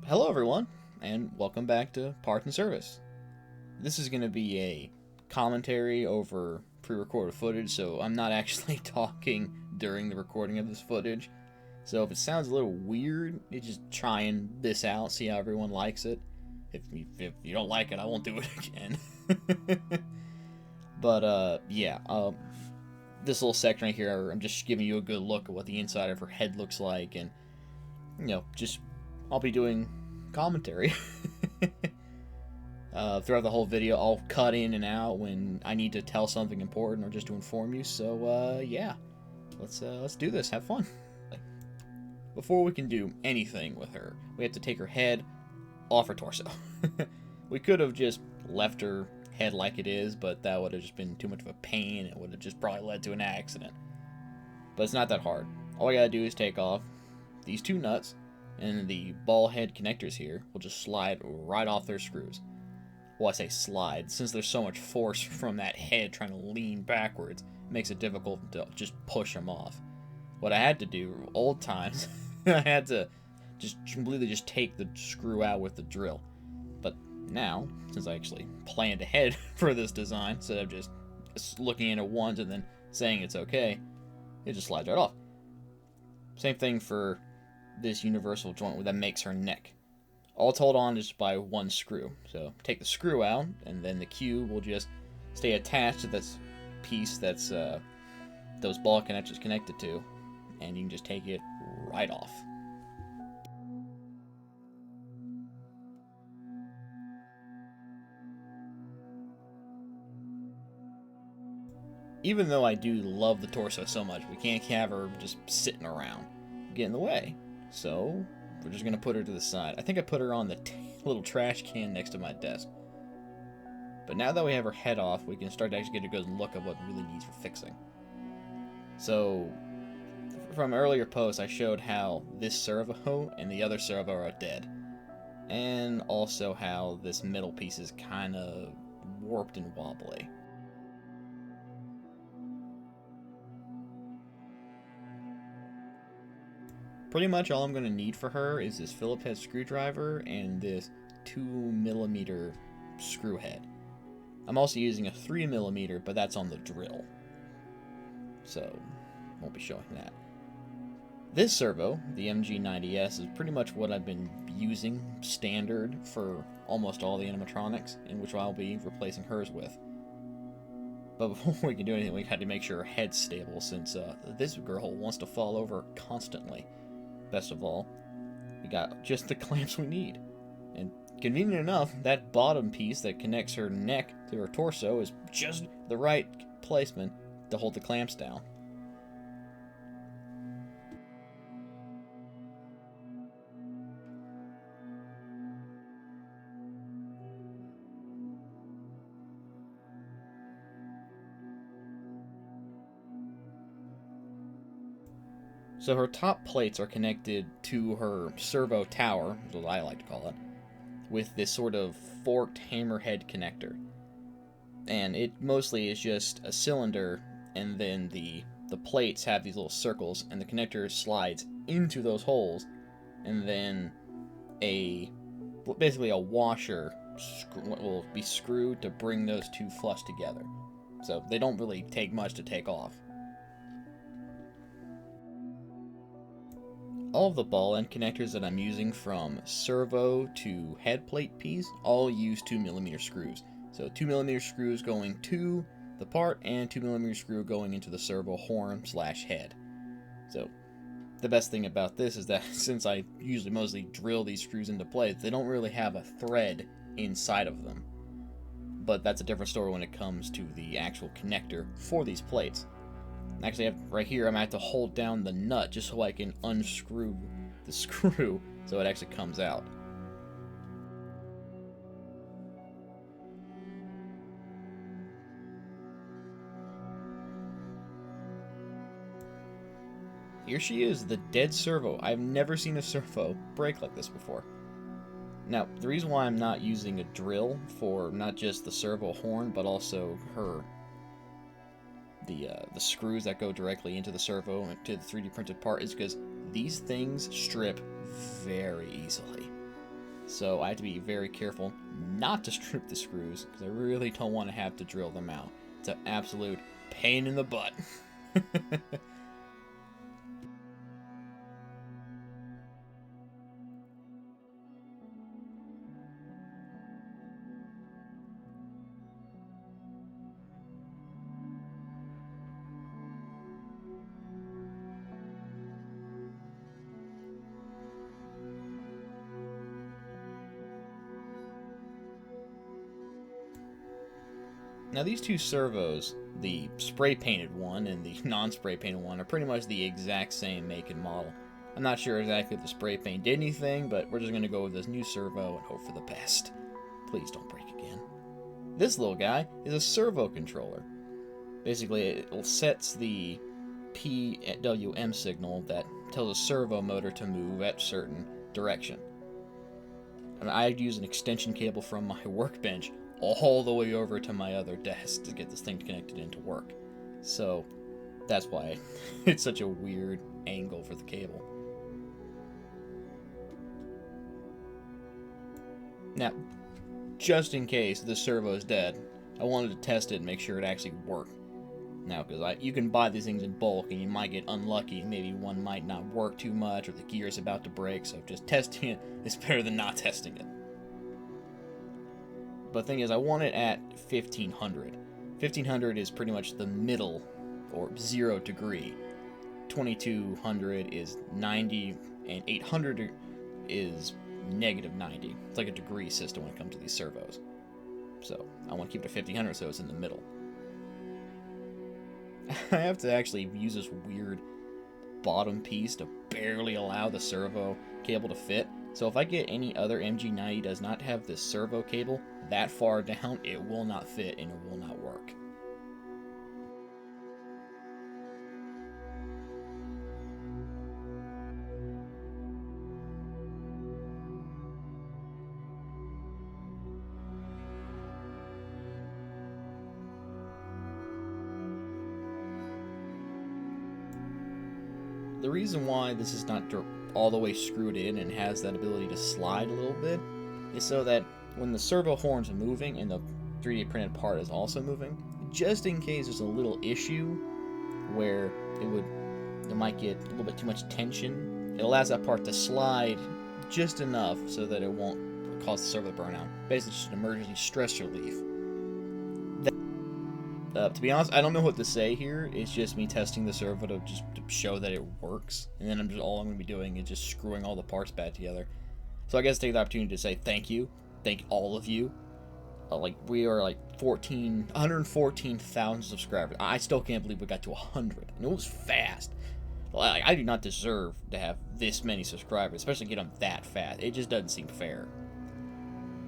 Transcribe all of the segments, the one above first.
Hello everyone, and welcome back to Parts and Service. This is going to be a commentary over pre-recorded footage, so I'm not actually talking during the recording of this footage. So if it sounds a little weird, you just trying this out, see how everyone likes it. If you don't like it, I won't do it again. But this little section right here, I'm just giving you a good look at what the inside of her head looks like, and just I'll be doing commentary throughout the whole video. I'll cut in and out when I need to tell something important or just to inform you. So yeah, let's do this. Have fun. Before we can do anything with her, we have to take her head off her torso. We could have just left her head like it is, but that would have just been too much of a pain. It would have just probably led to an accident. But it's not that hard. All I gotta do is take off these two nuts, and the ball head connectors here will just slide right off their screws. Well, I say slide, since there's so much force from that head trying to lean backwards, it makes it difficult to just push them off. What I had to do, old times, I had to just completely just take the screw out with the drill. But now, since I actually planned ahead for this design, instead of just looking at it once and then saying it's okay, it just slides right off. Same thing for this universal joint that makes her neck. All it's held on is by one screw. So take the screw out, and then the cube will just stay attached to this piece that's those ball connectors connected to, and you can just take it right off. Even though I do love the torso so much, we can't have her just sitting around, get in the way. So we're just gonna put her to the side. I think I put her on the little trash can next to my desk. But now that we have her head off, we can start to actually get a good look at what really needs for fixing. So from earlier posts, I showed how this servo and the other servo are dead, and also how this middle piece is kind of warped and wobbly. Pretty much all I'm going to need for her is this Phillips head screwdriver and this 2mm screw head. I'm also using a 3mm, but that's on the drill, so won't be showing that. This servo, the MG90S, is pretty much what I've been using standard for almost all the animatronics, in which I'll be replacing hers with. But before we can do anything, we had to make sure her head's stable, since this girl wants to fall over constantly. Best of all, we got just the clamps we need. And convenient enough, that bottom piece that connects her neck to her torso is just the right placement to hold the clamps down. So her top plates are connected to her servo tower, is what I like to call it, with this sort of forked hammerhead connector. And it mostly is just a cylinder, and then the plates have these little circles, and the connector slides into those holes, and then basically a washer will be screwed to bring those two flush together. So they don't really take much to take off. All of the ball end connectors that I'm using, from servo to head plate piece, all use 2mm screws. So 2mm screws going to the part, and 2mm screw going into the servo horn/head. So the best thing about this is that since I usually mostly drill these screws into place, they don't really have a thread inside of them. But that's a different story when it comes to the actual connector for these plates. Actually, right here, I'm going to have to hold down the nut just so I can unscrew the screw so it actually comes out. Here she is, the dead servo. I've never seen a servo break like this before. Now, the reason why I'm not using a drill for not just the servo horn, but also the screws that go directly into the servo and to the 3D printed part, is because these things strip very easily. So I have to be very careful not to strip the screws, because I really don't want to have to drill them out. It's an absolute pain in the butt. Now these two servos, the spray painted one and the non-spray painted one, are pretty much the exact same make and model. I'm not sure exactly if the spray paint did anything, but we're just going to go with this new servo and hope for the best. Please don't break again. This little guy is a servo controller. Basically, it sets the PWM signal that tells a servo motor to move at a certain direction. And I use an extension cable from my workbench all the way over to my other desk to get this thing connected into work. So that's why it's such a weird angle for the cable. Now, just in case the servo is dead, I wanted to test it and make sure it actually worked. Now, because you can buy these things in bulk and you might get unlucky. Maybe one might not work too much or the gear is about to break, so just testing it is better than not testing it. But the thing is, I want it at 1500. 1500 is pretty much the middle, or 0 degree. 2200 is 90, and 800 is negative 90. It's like a degree system when it comes to these servos. So I want to keep it at 1500 so it's in the middle. I have to actually use this weird bottom piece to barely allow the servo cable to fit. So if I get any other MG90 does not have this servo cable that far down, it will not fit and it will not work. The reason why this is not all the way screwed in and has that ability to slide a little bit is so that when the servo horn's moving and the 3D printed part is also moving, just in case there's a little issue where it might get a little bit too much tension, it allows that part to slide just enough so that it won't cause the servo to burn out. Basically just an emergency stress relief. To be honest, I don't know what to say here. It's just me testing the servo to show that it works, and then all I'm going to be doing is just screwing all the parts back together. So I guess take the opportunity to say thank you, thank all of you. We are 114,000 subscribers. I still can't believe we got to 100, and it was fast. I do not deserve to have this many subscribers, especially get them that fast. It just doesn't seem fair.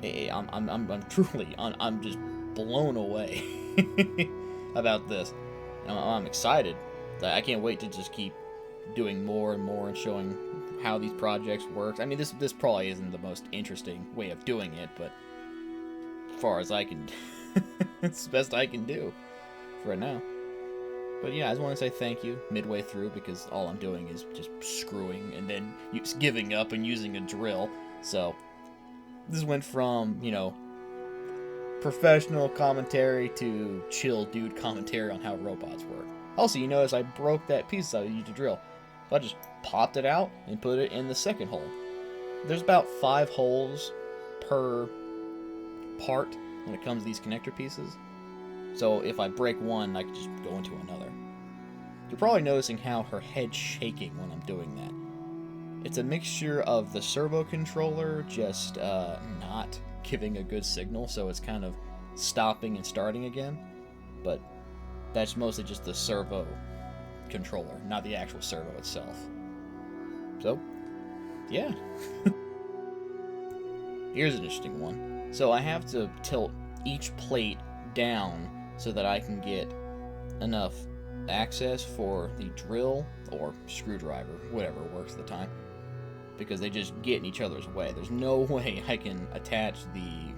I'm truly, I'm just blown away about this. I'm excited. I can't wait to just keep doing more and more and showing how these projects work. I mean, this probably isn't the most interesting way of doing it, but as far as I can, it's the best I can do for right now. But yeah, I just want to say thank you midway through, because all I'm doing is just screwing and then giving up and using a drill. So this went from, professional commentary to chill dude commentary on how robots work. Also, you notice I broke that piece I used to drill. So I just popped it out and put it in the second hole. There's about 5 holes per part when it comes to these connector pieces. So if I break one, I can just go into another. You're probably noticing how her head's shaking when I'm doing that. It's a mixture of the servo controller just not giving a good signal, so it's kind of stopping and starting again. But that's mostly just the servo controller, not the actual servo itself. So, yeah. Here's an interesting one. So I have to tilt each plate down so that I can get enough access for the drill or screwdriver, whatever works at the time, because they just get in each other's way. There's no way I can attach the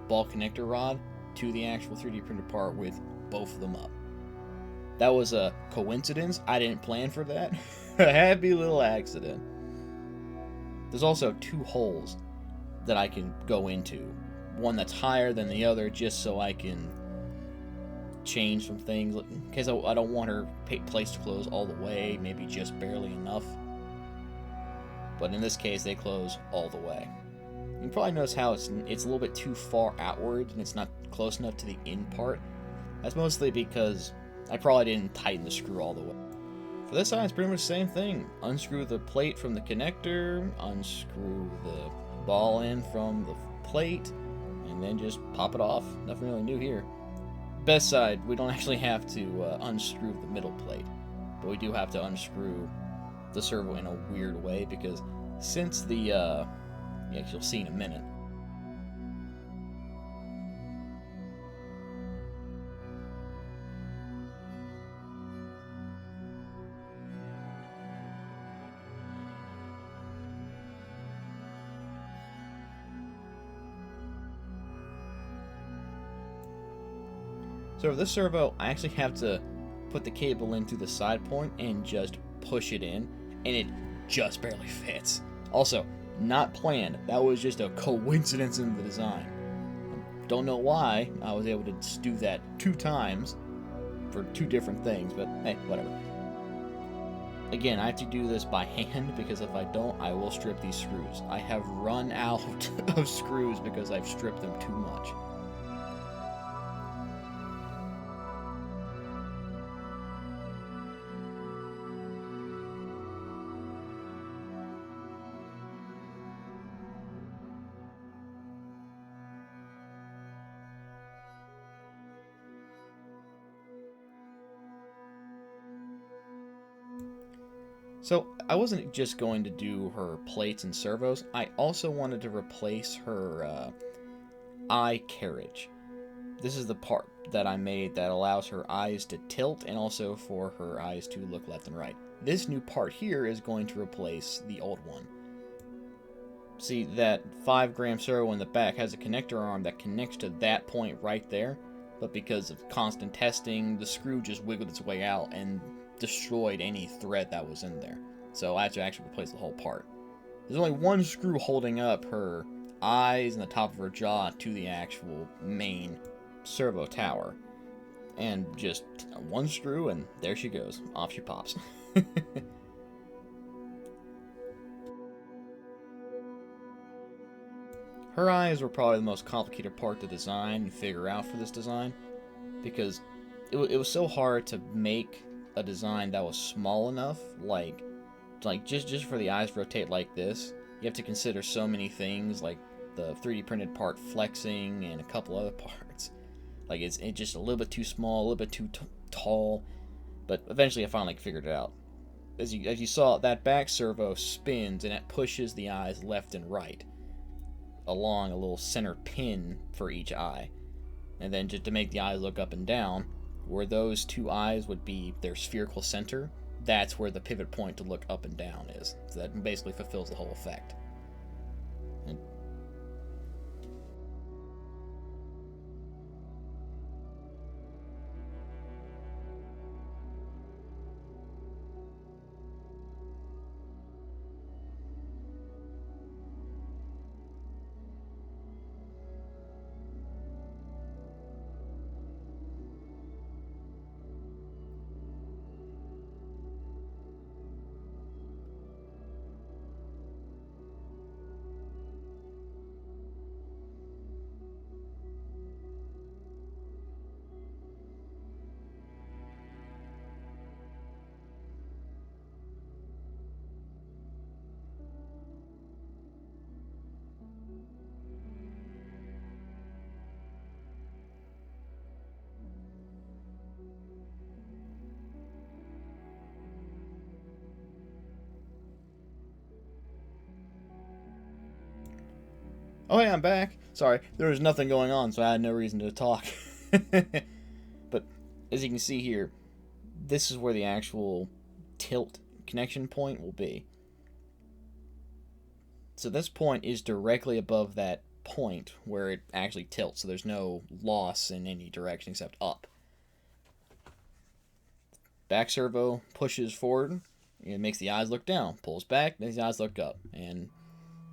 ball connector rod to the actual 3D printed part with both of them up. That was a coincidence. I didn't plan for that. A happy little accident. There's also 2 holes that I can go into. One that's higher than the other, just so I can change some things. Because I don't want her place to close all the way, maybe just barely enough. But in this case, they close all the way. You can probably notice how it's a little bit too far outward, and it's not close enough to the in part. That's mostly because I probably didn't tighten the screw all the way. For this side, it's pretty much the same thing. Unscrew the plate from the connector, unscrew the ball end from the plate, and then just pop it off. Nothing really new here. Best side, we don't actually have to unscrew the middle plate, but we do have to unscrew the servo in a weird way, because since the, you'll see in a minute, so for this servo, I actually have to put the cable in through the side point and just push it in, and it just barely fits. Also, not planned. That was just a coincidence in the design. Don't know why I was able to do that 2 times for 2 different things, but hey, whatever. Again, I have to do this by hand, because if I don't, I will strip these screws. I have run out of screws because I've stripped them too much. So I wasn't just going to do her plates and servos, I also wanted to replace her eye carriage. This is the part that I made that allows her eyes to tilt and also for her eyes to look left and right. This new part here is going to replace the old one. See, that 5-gram servo in the back has a connector arm that connects to that point right there, but because of constant testing, the screw just wiggled its way out and destroyed any thread that was in there. So I had to actually replace the whole part. There's only one screw holding up her eyes and the top of her jaw to the actual main servo tower. And just one screw, and there she goes. Off she pops. Her eyes were probably the most complicated part to design and figure out for this design, because it was so hard to make a design that was small enough, like just for the eyes to rotate like this. You have to consider so many things, like the 3D printed part flexing and a couple other parts. Like it's just a little bit too small, a little bit too tall, but eventually I finally figured it out. As you saw, that back servo spins and it pushes the eyes left and right along a little center pin for each eye, and then just to make the eyes look up and down, where those 2 eyes would be their spherical center, that's where the pivot point to look up and down is. So that basically fulfills the whole effect. And oh hey, I'm back. Sorry, there was nothing going on, so I had no reason to talk. But as you can see here, this is where the actual tilt connection point will be. So this point is directly above that point where it actually tilts, so there's no loss in any direction except up. Back servo pushes forward, it makes the eyes look down, pulls back, makes the eyes look up, and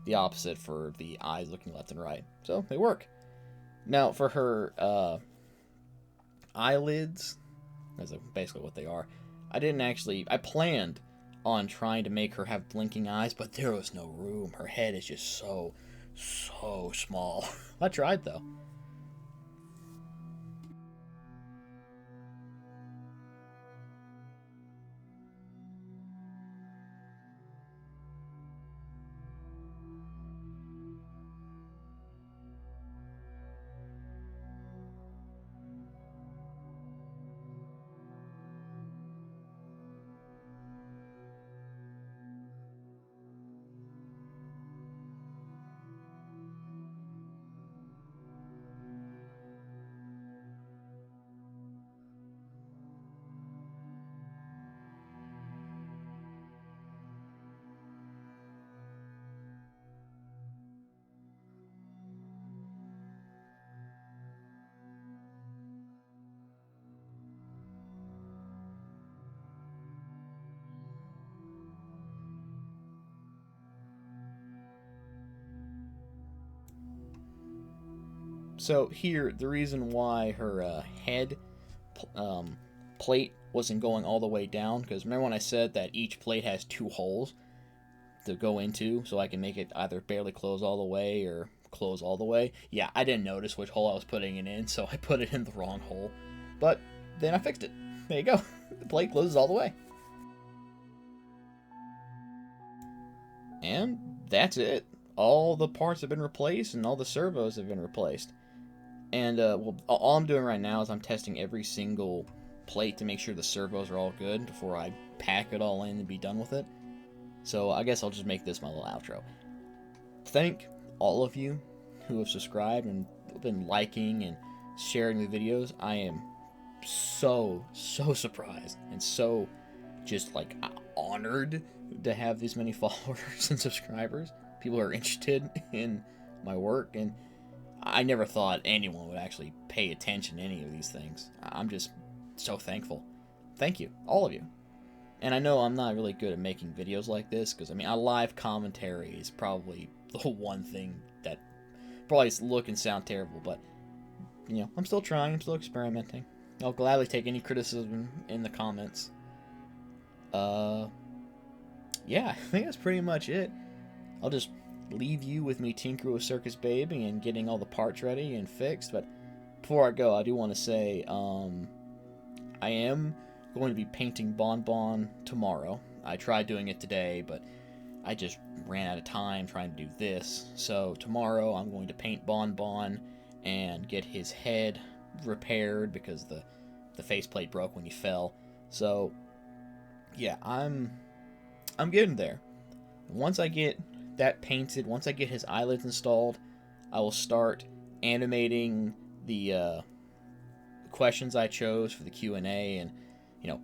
the opposite for the eyes looking left and right. So they work. Now for her eyelids, that's basically what they are. I planned on trying to make her have blinking eyes, but there was no room. Her head is just so small. I tried though. So here, the reason why her head plate wasn't going all the way down, because remember when I said that each plate has 2 holes to go into, so I can make it either barely close all the way or close all the way? Yeah, I didn't notice which hole I was putting it in, so I put it in the wrong hole. But then I fixed it. There you go. The plate closes all the way. And that's it. All the parts have been replaced, and all the servos have been replaced. And well, all I'm doing right now is I'm testing every single plate to make sure the servos are all good before I pack it all in and be done with it. So I guess I'll just make this my little outro. Thank all of you who have subscribed and been liking and sharing the videos. I am so surprised and so just like honored to have this many followers and subscribers. People are interested in my work, and I never thought anyone would actually pay attention to any of these things. I'm just so thankful. Thank you, all of you. And I know I'm not really good at making videos like this, because, I mean, a live commentary is probably the one thing that probably look and sound terrible, but, you know, I'm still trying, I'm still experimenting. I'll gladly take any criticism in the comments. Yeah, I think that's pretty much it. I'll just leave you with me tinkering with Circus Baby and getting all the parts ready and fixed. But before I go, I do want to say I am going to be painting Bon Bon tomorrow. I tried doing it today, but I just ran out of time trying to do this. So tomorrow I'm going to paint Bon Bon and get his head repaired because the faceplate broke when he fell. So yeah, I'm getting there. Once I get that painted, once I get his eyelids installed, I will start animating the questions I chose for the Q&A, and you know,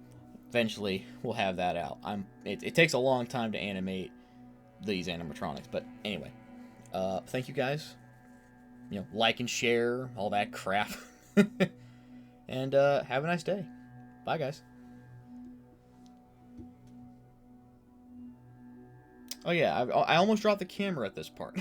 eventually we'll have that out. It takes a long time to animate these animatronics, but anyway, thank you guys. You know, like and share, all that crap, and have a nice day. Bye, guys. Oh yeah, I almost dropped the camera at this part.